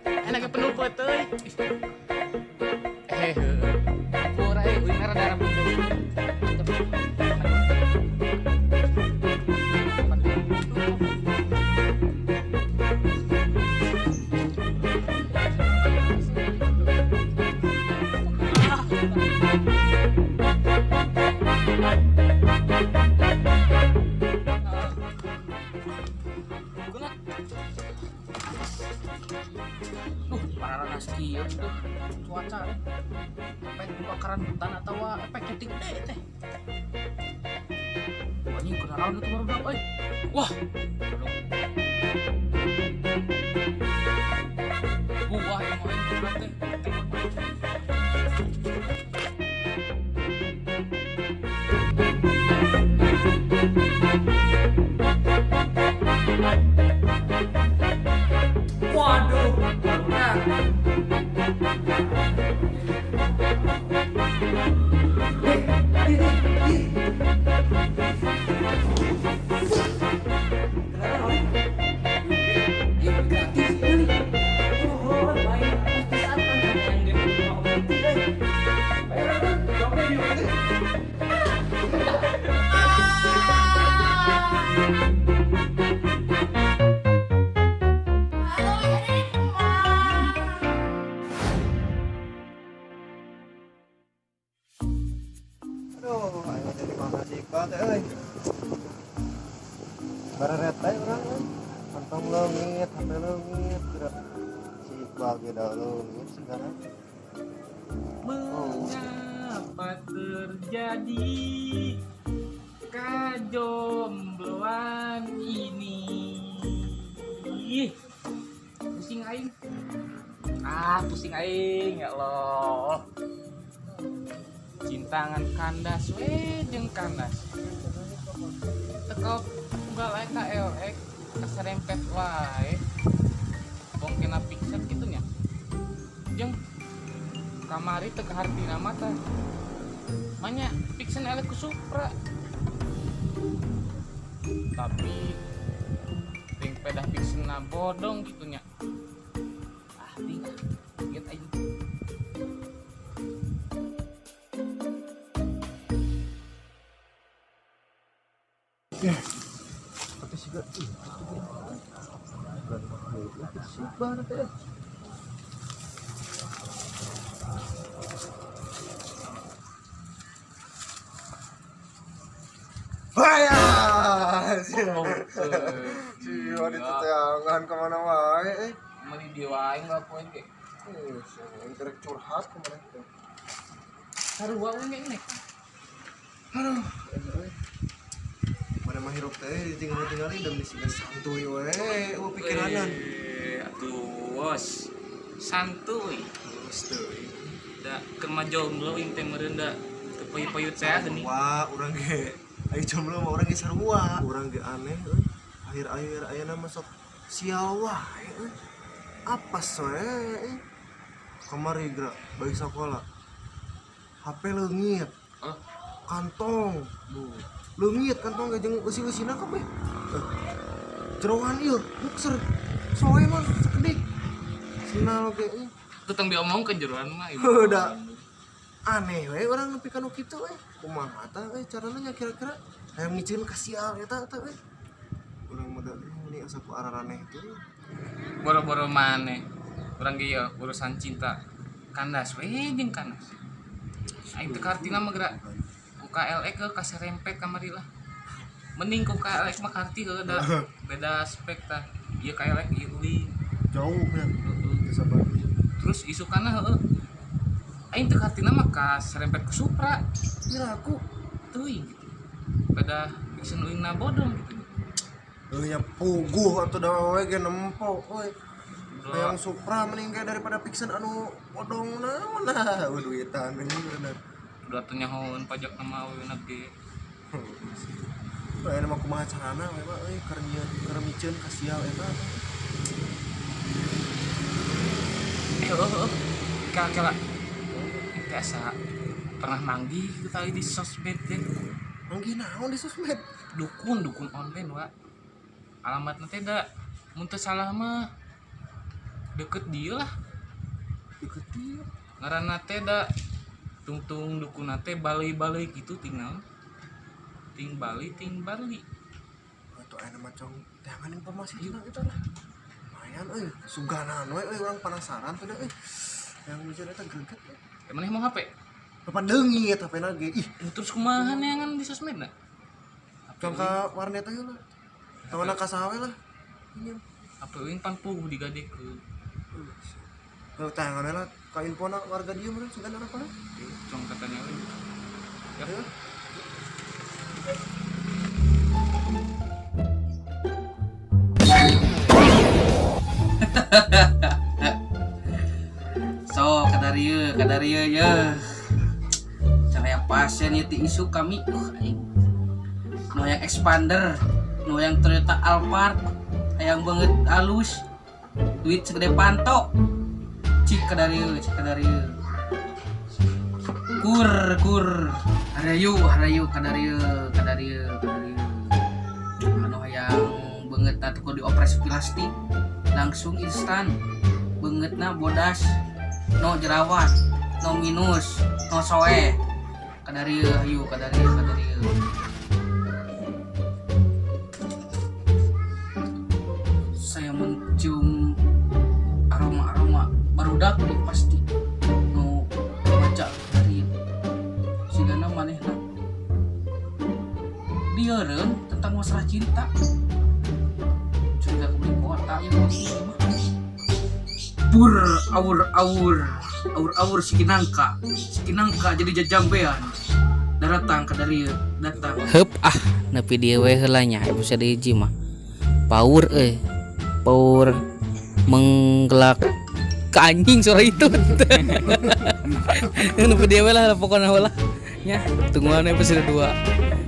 Enaknya penuh euy. Pura euy darah parah kieu tuh cuaca efek kebakaran hutan atau efek titik gede teh. Anjing kenalan itu baru berapa euy. Wah. Buah yang mau ini teh. Waduh, berat. Aduh, ayo dari mana sih kau teh euy? Bareret bae urang euy. Kantong leungit, HP leungit, geura si Iqbal ge da leungit segala. Mengapa terjadi kejombloan ini? Pusing aing. Pusing aing ya Allah. Cintangan kandas we jeung kandas. Teko unggal ae ka elek kasarempet wae. Bong kena pixel kitu nya. Jeung kamari teu kahartina mah tah. Manya pixel elek ku Supra. Tapi ting pedah pixelna bodong kitu nya. Ting lihat aja. Tapi sih gak si Iqbal teh. Bahaya, si wanita teangan kemana wae, Meni dia wae ngelakuin kayak interek curhat kemarin tuh. sarua we nek. Aduh, mana mah hirup teh ditinggal-tinggalin dan disini santuy we, pikiranan. Atuh bos, santuy. Santuy. Da keur jomblo ing teh meureun da teu payut-payut saya geuning. Wah, urang ge aya jomblo mah urang ge sarua, urang ge aneh euy. Akhir-akhir ayeuna mah sok sial wae euy. Apes we. Kamari geura bagi sakola. HP leungit. Kantong. Leungit kantong ge jeung eusi-eusina kabeh. Jeroan ieu bukser. Soe mah sakedik. Senal ge euy. Tutang diomongkeun jeroan mah ieu. Udah aneh we urang nepi ka nu kitu we. Kumaha tah we carana nya kira-kira hayang ngicieun ka sial eta we. Urang mah ini asa ku araraneh tuh. Boro-boro maneh. Urang ge ieu urusan cinta. Kandas we jeung kandas. Aing teu kartina mah geura ku KLX ke kasarempet kamari lah. Mending ku KLX mah karti heuh da beda spek tah. Ieu KLX ieu uli. Jauh ya. Bisa bagi. Terus isukana heueuh. Aing teu kartina mah kasarempet ku Supra. Kira aku teuing gitu. Beda pikeun uingna bodong gitu. Nya puguh atuh da we ge nempo we. Hayang Supra mending ge daripada pikeun anu bodong naon nah. Duitan geuning bener. Udah teu nyahoeun pajak nama aweuna ge. Aya mah kumaha carana we mah euy keur micieun ka sial eta. Kala biasa pernah manggih kita di sosmed teh. Manggih naon di sosmed? Dukun online wa. Alamatna teh da mun teu salah mah deket dia lah ikut dia ngaranna teh da tungtung dukuna teh balai-balai gitu tinggal ting Bali atau aya macam teangan informasi juga itu lah lumayan suganan we orang penasaran tuh deh yang bisa eta greget emang mau HP apa deungit HP nage ih terus kumaha neangan di sosmed na contoh warnet aja lah tawana kasawe lah ini apa yang panpuh digadekeun tangan lah ka infona warga dia meureun sugan apa lah cong katanya we ya ayo So kadarieu ya cara pasien itu isu kami aing no yang expander no yang Toyota Alphard yang banget halus duit segede panto cik kadarieu kur harayu kadarieu anu yang banget atuh dioperasi plastik langsung instan bangetna bodas no jerawat no minus no soe kadarieu saya mencium aroma barudak nih pasti no baca dari sigana manehna dieureun tentang masalah cinta curiga kebeli kota ieu pur aur sikinangka jadi jajambean datang kadarieu datang Heup nepi dieu we heula nya bisa dihiji mah power menggelak ke anjing suara itu nepi dieu we lah pokona heula nya tungguan episode 2